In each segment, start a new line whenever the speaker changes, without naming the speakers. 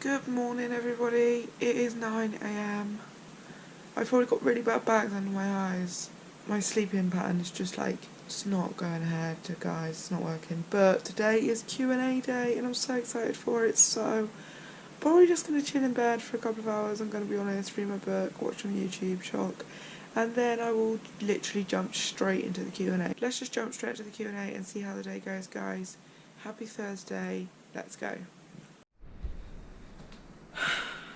Good morning everybody, it is 9 AM. I've probably got really bad bags under my eyes. My sleeping pattern is just like, it's not going ahead, guys, it's not working. But today is Q&A day and I'm so excited for it, so probably just going to chill in bed for a couple of hours. I'm going to be honest, read my book, watch on YouTube, shock, and then I will literally jump straight into the Q&A. Let's just jump straight to the Q&A and see how the day goes, guys. Happy Thursday, let's go.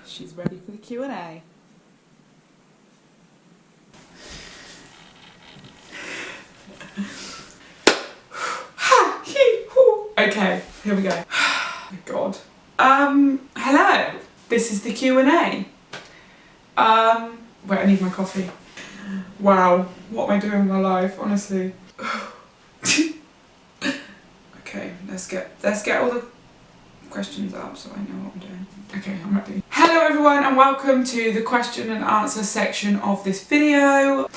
She's ready for the Q&A. Okay, here we go. Oh my god. Hello. This is the Q&A. Wait, I need my coffee. Wow, what am I doing with my life, honestly? Okay, let's get all the questions up so I know what I'm doing. Okay, I'm ready. Hello everyone and welcome to the question and answer section of this video.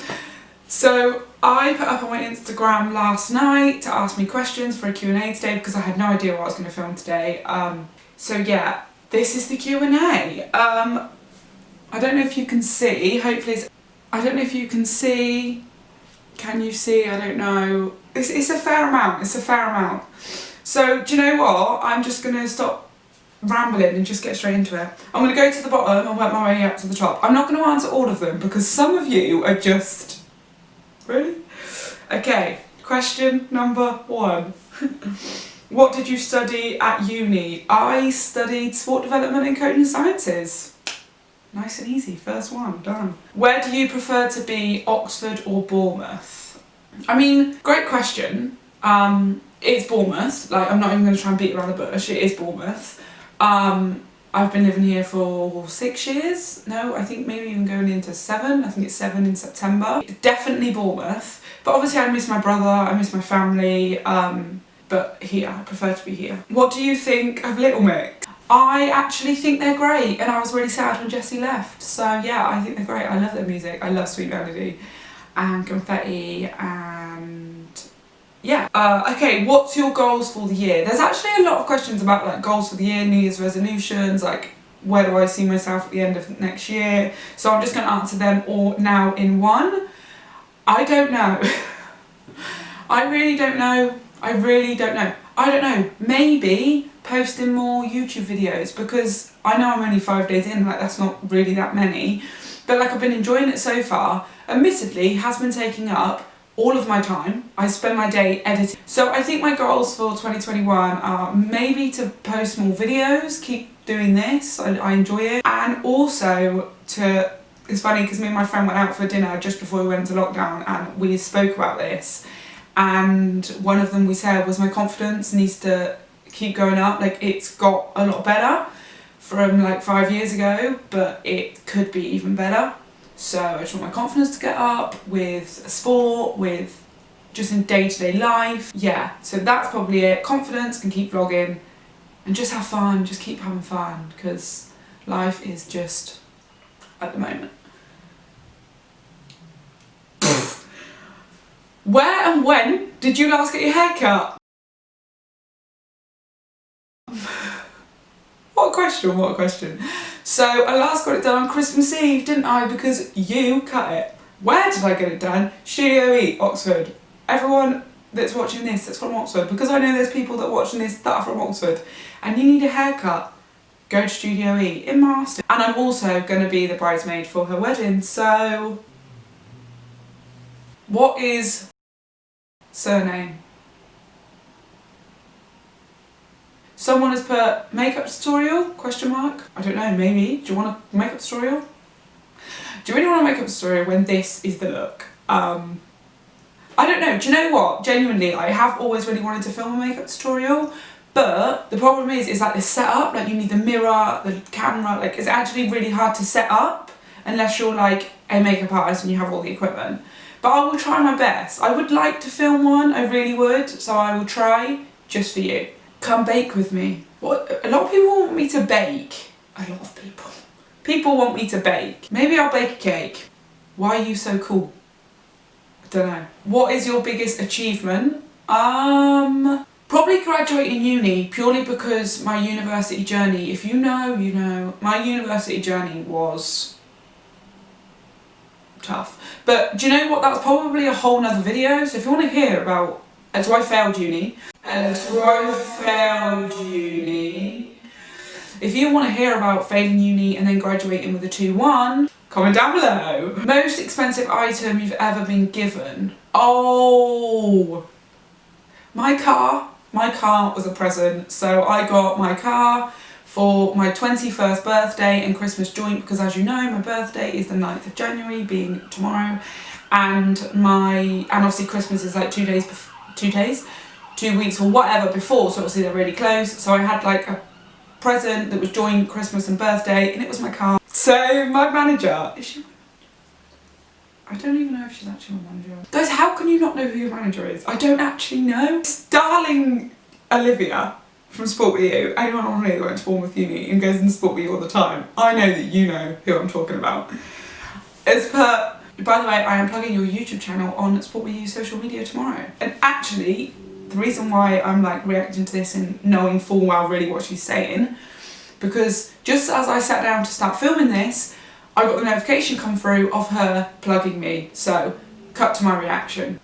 So I put up on my Instagram last night to ask me questions for a Q&A today because I had no idea what I was going to film today. So yeah, this is the Q&A. I don't know if you can see, hopefully I don't know if you can see. Can you see? I don't know. It's a fair amount, So do you know what? I'm just going to stop rambling and just get straight into it. I'm going to go to the bottom and work my way up to the top. I'm not going to answer all of them because some of you are just... Really? Okay, question number 1. What did you study at uni? I studied sport development and cognitive sciences. Nice and easy, first one, done. Where do you prefer to be, Oxford or Bournemouth? I mean, great question. It's Bournemouth, like I'm not even going to try and beat around the bush, it is Bournemouth. I've been living here for 6 years, no, I think maybe even going into 7, I think it's 7 in September. Definitely Bournemouth, but obviously I miss my brother, I miss my family, but here, I prefer to be here. What do you think of Little Mix? I actually think they're great and I was really sad when Jessie left, so yeah, I think they're great. I love their music, I love Sweet Melody and Confetti and... yeah. Okay, what's your goals for the year? There's actually a lot of questions about like goals for the year, New Year's resolutions, like where do I see myself at the end of next year? So I'm just going to answer them all now in one. I don't know. I really don't know. I don't know. Maybe posting more YouTube videos because I know I'm only 5 days in, like that's not really that many. But like I've been enjoying it so far. Admittedly, has been taking up all of my time. I spend my day editing. So I think my goals for 2021 are maybe to post more videos, keep doing this, I enjoy it. And also to, it's funny because me and my friend went out for dinner just before we went into lockdown and we spoke about this. And one of them we said was my confidence needs to keep going up. Like it's got a lot better from like 5 years ago, but it could be even better. So I just want my confidence to get up with sport, with just in day-to-day life. Yeah, so that's probably it. Confidence and keep vlogging and just have fun, just keep having fun because life is just, at the moment. Where and when did you last get your hair cut? What a question. So I last got it done on Christmas Eve, didn't I? Because you cut it. Where did I get it done? Studio E, Oxford. Everyone that's watching this that's from Oxford, because I know there's people that are watching this that are from Oxford, and you need a haircut, go to Studio E in Marston. And I'm also going to be the bridesmaid for her wedding, so... What is surname? Someone has put makeup tutorial, question mark. I don't know, maybe. Do you want a makeup tutorial? Do you really want a makeup tutorial when this is the look? I don't know, do you know what? Genuinely, I have always really wanted to film a makeup tutorial, but the problem is like the setup, like you need the mirror, the camera, like it's actually really hard to set up unless you're like a makeup artist and you have all the equipment. But I will try my best. I would like to film one, I really would, so I will try just for you. Come bake with me. What? A lot of people want me to bake. A lot of people. People want me to bake. Maybe I'll bake a cake. Why are you so cool? I don't know. What is your biggest achievement? Probably graduating uni, purely because my university journey, if you know, you know, my university journey was tough. But do you know what, that's probably a whole nother video. So if you want to hear about as I failed uni, if you want to hear about failing uni and then graduating with a 2-1, comment down below. Most expensive item you've ever been given. Oh, my car. My car was a present. So I got my car for my 21st birthday and Christmas joint, because as you know, my birthday is the 9th of January, being tomorrow. And obviously Christmas is like 2 weeks or whatever before, so obviously they're really close. So I had like a present that was joint Christmas and birthday, and it was my car. So my manager, is she? I don't even know if she's actually my manager. Guys, how can you not know who your manager is? I don't actually know. It's darling Olivia from Sport With You. Anyone on here that went to Bournemouth Uni and goes in Sport With You all the time, I know that you know who I'm talking about. As per, by the way, I am plugging your YouTube channel on Sport With You social media tomorrow. And actually, the reason why I'm like reacting to this and knowing full well really what she's saying, because just as I sat down to start filming this, I got the notification come through of her plugging me. So, cut to my reaction.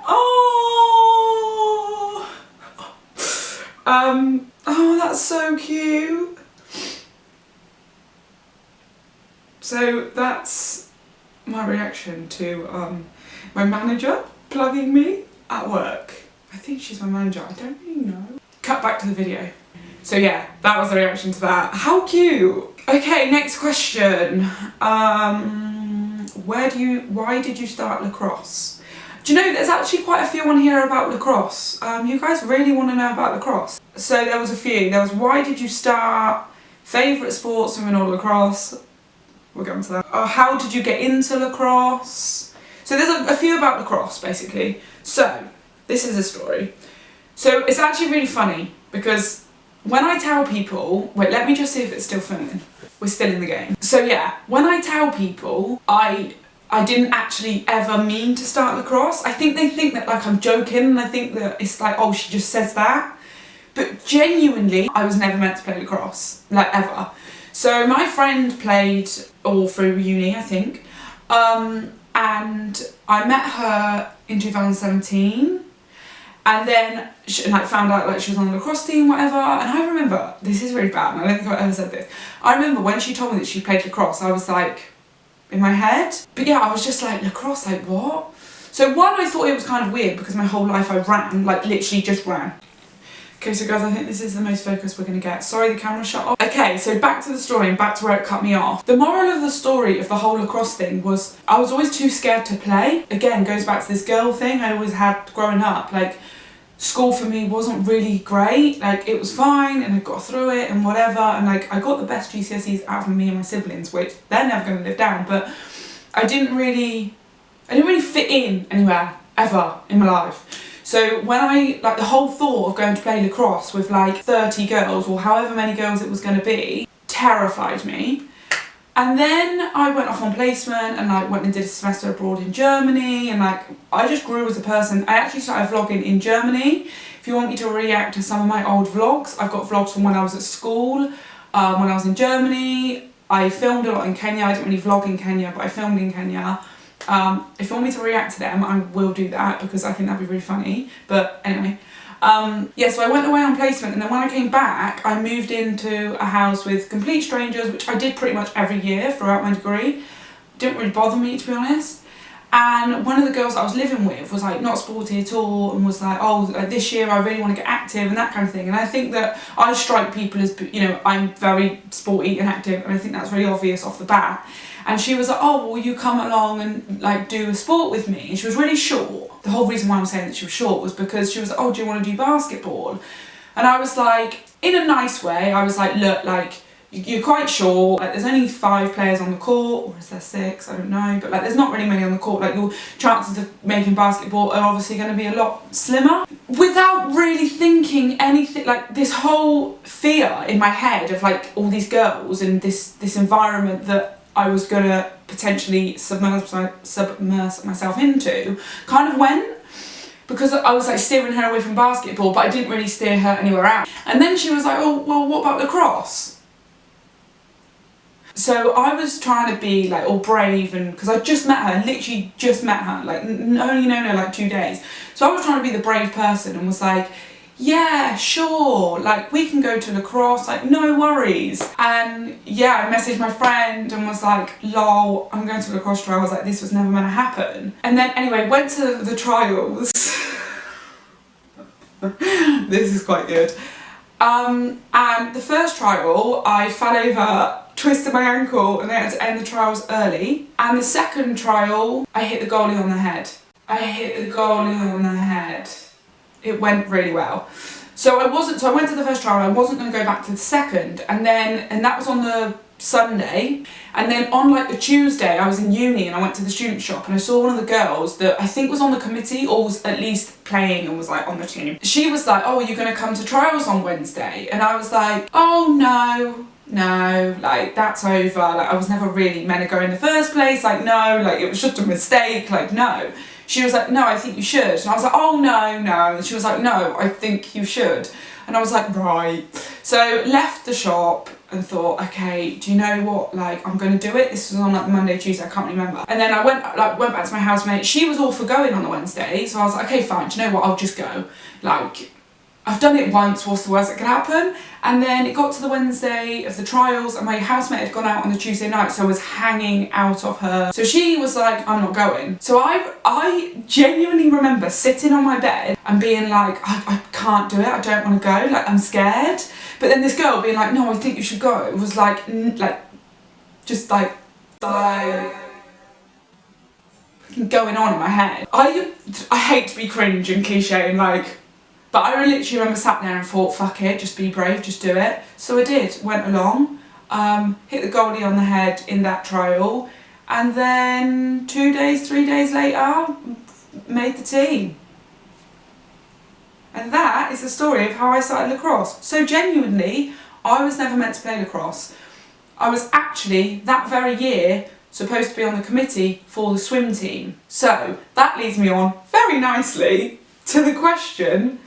Oh, oh, that's so cute. So that's my reaction to my manager plugging me at work. I think she's my manager, I don't really know. Cut back to the video. So yeah, that was the reaction to that. How cute! Okay, next question. Why did you start lacrosse? Do you know, there's actually quite a few on here about lacrosse. You guys really want to know about lacrosse. So there was a few. There was why did you start, favourite sports within all lacrosse. We'll get onto that. How did you get into lacrosse? So there's a few about lacrosse, basically. So, this is a story. So it's actually really funny, because when I tell people, wait, let me just see if it's still filming. We're still in the game. So yeah, when I tell people, I didn't actually ever mean to start lacrosse. I think they think that like I'm joking, and I think that it's like, oh, she just says that. But genuinely, I was never meant to play lacrosse, like ever. So my friend played all through uni, I think, and I met her in 2017, and then I found out like she was on the lacrosse team, whatever. And I remember, this is really bad, and I don't think I've ever said this. I remember when she told me that she played lacrosse, I was like, in my head. But yeah, I was just like, lacrosse, like what? So one, I thought it was kind of weird because my whole life I ran, like literally just ran. Okay, so guys, I think this is the most focus we're going to get. Sorry, the camera shut off. Okay, so back to the story and back to where it cut me off. The moral of the story of the whole lacrosse thing was I was always too scared to play. Again, goes back to this girl thing I always had growing up. Like, school for me wasn't really great. Like, it was fine and I got through it and whatever. And like, I got the best GCSEs out of me and my siblings, which they're never going to live down. But I didn't really fit in anywhere, ever, in my life. So when like the whole thought of going to play lacrosse with like 30 girls or however many girls it was going to be terrified me. And then I went off on placement and like went and did a semester abroad in Germany, and like I just grew as a person. I actually started vlogging in Germany. If you want me to react to some of my old vlogs, I've got vlogs from when I was at school, when I was in Germany. I filmed a lot in Kenya. I didn't really vlog in Kenya, but I filmed in Kenya. If you want me to react to them, I will do that because I think that'd be really funny. But anyway, yeah, so I went away on placement, and then when I came back, I moved into a house with complete strangers, which I did pretty much every year throughout my degree. Didn't really bother me, to be honest. And one of the girls that I was living with was like not sporty at all, and was like, oh, like, this year I really want to get active and that kind of thing. And I think that I strike people as, you know, I'm very sporty and active, and I think that's really obvious off the bat. And she was like, oh, will you come along and like do a sport with me? And she was really short. The whole reason why I'm saying that she was short was because she was like, oh, do you want to do basketball? And I was like, in a nice way, I was like, look, like, you're quite short, like there's only 5 players on the court, or is there 6, I don't know, but like there's not really many on the court, like your chances of making basketball are obviously going to be a lot slimmer. Without really thinking anything, like this whole fear in my head of like all these girls and this environment that I was gonna potentially submerse myself into, kind of went. Because I was like steering her away from basketball, but I didn't really steer her anywhere else. And then she was like, oh, well, what about lacrosse? So I was trying to be like all brave, and because I just met her, literally just met her, like only known her like 2 days. So I was trying to be the brave person and was like, yeah, sure, like we can go to lacrosse, like no worries. And yeah, I messaged my friend and was like, lol, I'm going to lacrosse trial. I was like, this was never meant to happen. And then anyway, went to the trials. This is quite good. And the first trial, I fell over, twisted my ankle, and they had to end the trials early. And the second trial, I hit the goalie on the head. It went really well. So I went to the first trial, I wasn't going to go back to the second, and that was on the Sunday, and then on like the Tuesday I was in uni and I went to the student shop and I saw one of the girls that I think was on the committee or was at least playing and was like on the team. She was like, oh, are you going to come to trials on Wednesday? And I was like, oh no, like that's over, like I was never really meant to go in the first place, like no, like it was just a mistake, like no. She was like, no, I think you should. And I was like, oh no. And she was like, no, I think you should. And I was like, right. So left the shop and thought, okay, do you know what, like I'm going to do it. This was on like Monday, Tuesday, I can't remember. And then I went back to my housemate. She was all for going on the Wednesday. So I was like, okay, fine, do you know what, I'll just go. Like, I've done it once, what's the worst that could happen? And then it got to the Wednesday of the trials and my housemate had gone out on the Tuesday night, so I was hanging out of her. So she was like, I'm not going. So I genuinely remember sitting on my bed and being like, I can't do it, I don't want to go, like I'm scared. But then this girl being like, no, I think you should go. It was like just like going on in my head. I hate to be cringe and cliche and like, but I literally remember sat there and thought, fuck it, just be brave, just do it. So I did, went along, hit the goalie on the head in that trial, and then 3 days later, made the team. And that is the story of how I started lacrosse. So genuinely, I was never meant to play lacrosse. I was actually, that very year, supposed to be on the committee for the swim team. So that leads me on very nicely to the question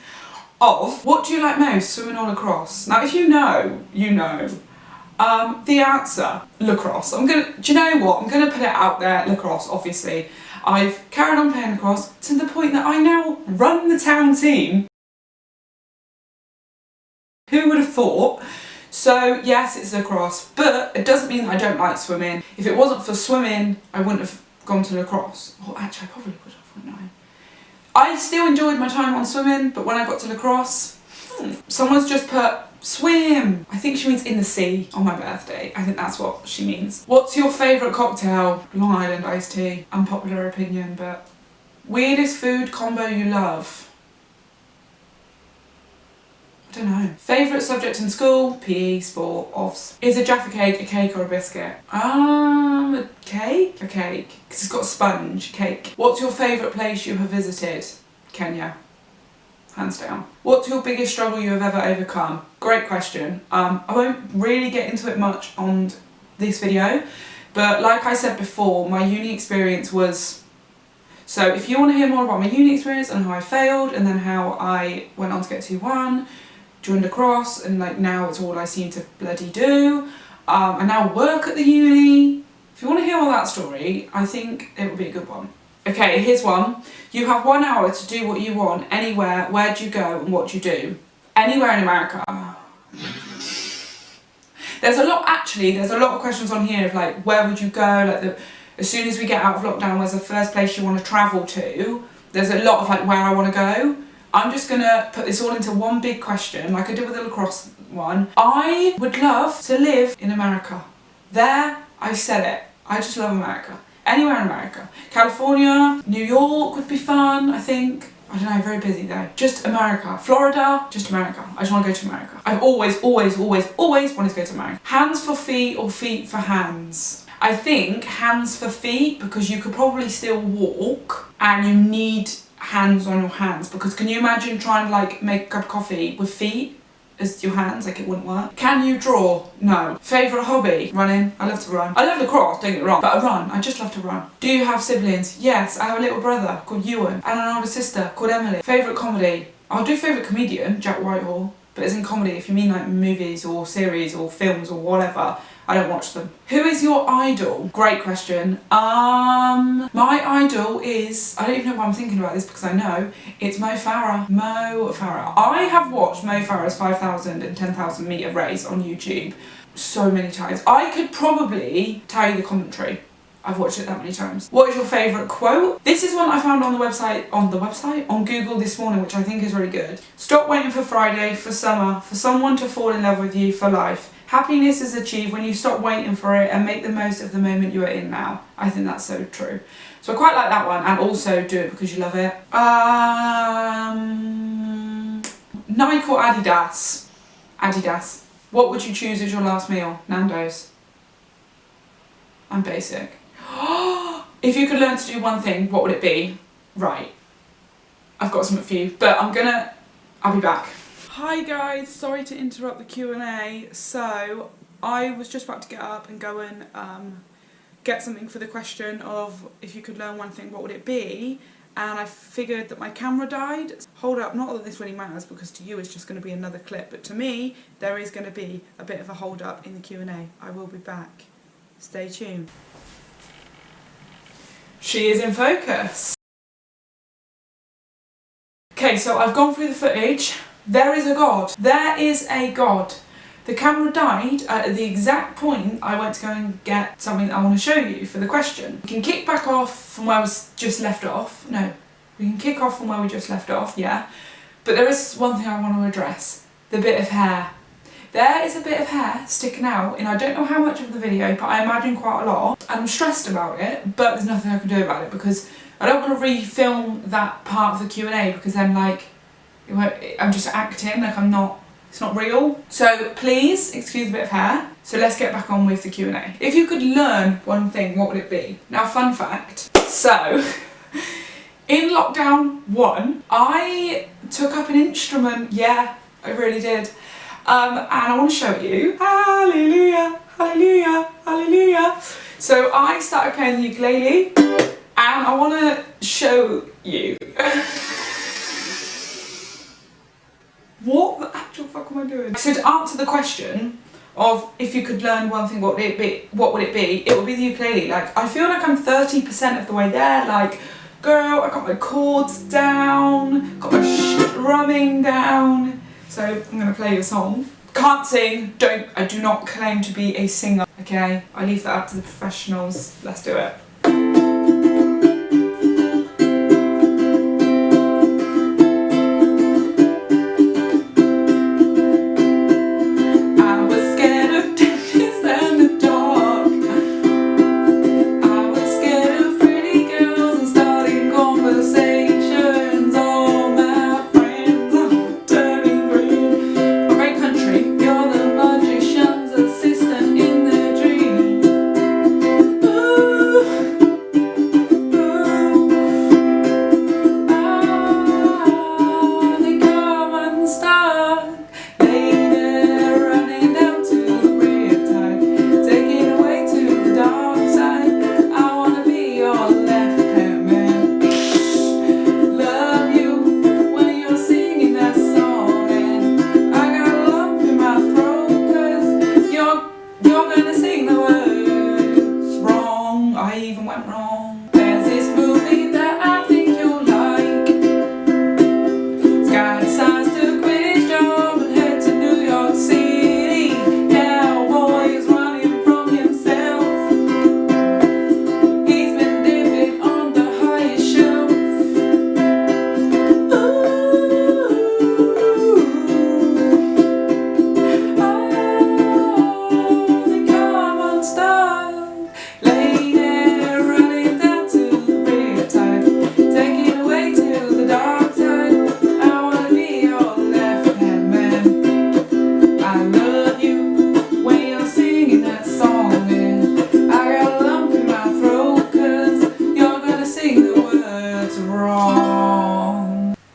of, what do you like most, swimming or lacrosse? Now if you know, you know. The answer, lacrosse. Do you know what? I'm gonna put it out there, lacrosse, obviously. I've carried on playing lacrosse to the point that I now run the town team. Who would have thought? So yes, it's lacrosse, but it doesn't mean that I don't like swimming. If it wasn't for swimming, I wouldn't have gone to lacrosse. Well, actually, I probably would have, wouldn't I? I still enjoyed my time on swimming, but when I got to lacrosse, someone's just put swim. I think she means in the sea on my birthday. I think that's what she means. What's your favourite cocktail? Long Island iced tea. Unpopular opinion, but weirdest food combo you love? I don't know. Favourite subject in school? PE, sport, offs. Is a Jaffa cake a cake or a biscuit? A cake? A cake. Because it's got a sponge. Cake. What's your favourite place you have visited? Kenya. Hands down. What's your biggest struggle you have ever overcome? Great question. I won't really get into it much on this video, but like I said before, my uni experience was... So if you want to hear more about my uni experience and how I failed and then how I went on to get 2-1, joined lacrosse, and like now it's all I seem to bloody do. I now work at the uni. If you want to hear all that story, I think it would be a good one. Okay, here's one. You have 1 hour to do what you want, anywhere. Where do you go and what do you do? Anywhere in America. There's a lot of questions on here of like, where would you go? Like as soon as we get out of lockdown, where's the first place you want to travel to? There's a lot of like where I want to go. I'm just gonna put this all into one big question, like I did with the lacrosse one. I would love to live in America. There, I said it. I just love America. Anywhere in America. California, New York would be fun, I think. I don't know, very busy though. Just America. Florida, just America. I just want to go to America. I've always wanted to go to America. Hands for feet or feet for hands? I think hands for feet, because you could probably still walk and you need hands on your hands, because can you imagine trying to like make a cup of coffee with feet? as your hands, like it wouldn't work. Can you draw? No. Favourite hobby? Running. I love to run. I love lacrosse, don't get me wrong, but I run. I just love to run. Do you have siblings? Yes, I have a little brother called Ewan and an older sister called Emily. Favourite comedy? I'll do favourite comedian, Jack Whitehall, but as in comedy, if you mean like movies or series or films or whatever, I don't watch them. Who is your idol? Great question. My idol is, I don't even know why I'm thinking about this because I know, it's Mo Farah. Mo Farah. I have watched Mo Farah's 5,000 and 10,000 metre race on YouTube so many times. I could probably tell you the commentary. I've watched it that many times. What is your favourite quote? This is one I found on on Google this morning, which I think is really good. Stop waiting for Friday, for summer, for someone to fall in love with you for life. Happiness is achieved when you stop waiting for it and make the most of the moment you are in now. I think that's so true. So I quite like that one, and also do it because you love it. Nike or Adidas? Adidas. What would you choose as your last meal? Nando's. I'm basic. If you could learn to do one thing, what would it be? Right. I've got something for you, but I'll be back. Hi guys, sorry to interrupt the Q&A. So I was just about to get up and go and get something for the question of if you could learn one thing, what would it be? And I figured that my camera died. Hold up, not that this really matters because to you it's just going to be another clip, but to me there is going to be a bit of a hold up in the Q&A. I will be back. Stay tuned. She is in focus. Okay, so I've gone through the footage. There is a God. There is a God. The camera died at the exact point I went to go and get something that I want to show you for the question. We can kick back off from where we just left off. No, we can kick off from where we just left off, yeah. But there is one thing I want to address. The bit of hair. There is a bit of hair sticking out, and I don't know how much of the video, but I imagine quite a lot. And I'm stressed about it, but there's nothing I can do about it because I don't want to re-film that part of the Q&A because then like, I'm just acting like it's not real. So please excuse a bit of hair. So let's get back on with the Q&A. If you could learn one thing, what would it be? Now, fun fact. So, in lockdown 1, I took up an instrument. Yeah, I really did. And I want to show you. Hallelujah, hallelujah, hallelujah. So I started playing the ukulele and I want to show you. What the actual fuck am I doing? So to answer the question of if you could learn one thing, what would it be? It would be the ukulele. Like, I feel like I'm 30% of the way there. Like, girl, I got my chords down, got my strumming down. So I'm gonna play you a song. Can't sing, I do not claim to be a singer, okay? I leave that up to the professionals. Let's do it.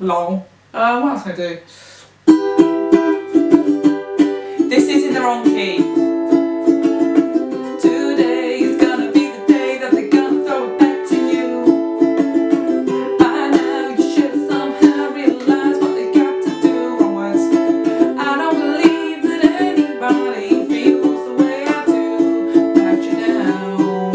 Lol. What else can I do? wrong key. Today is gonna be the day that they're gonna throw it back to you. By now you should somehow realize what they got to do. Wrong words. I don't believe that anybody feels the way I do about you now.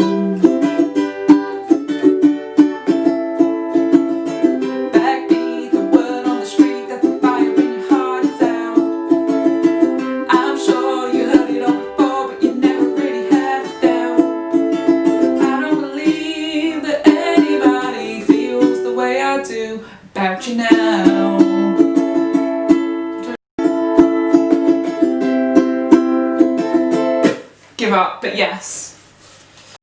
Backbeat, the word on the street that the fire in your heart is out. I'm sure you heard it all before, but you never really had a doubt. I don't believe that anybody feels the way I do about you now. Give up, but yes.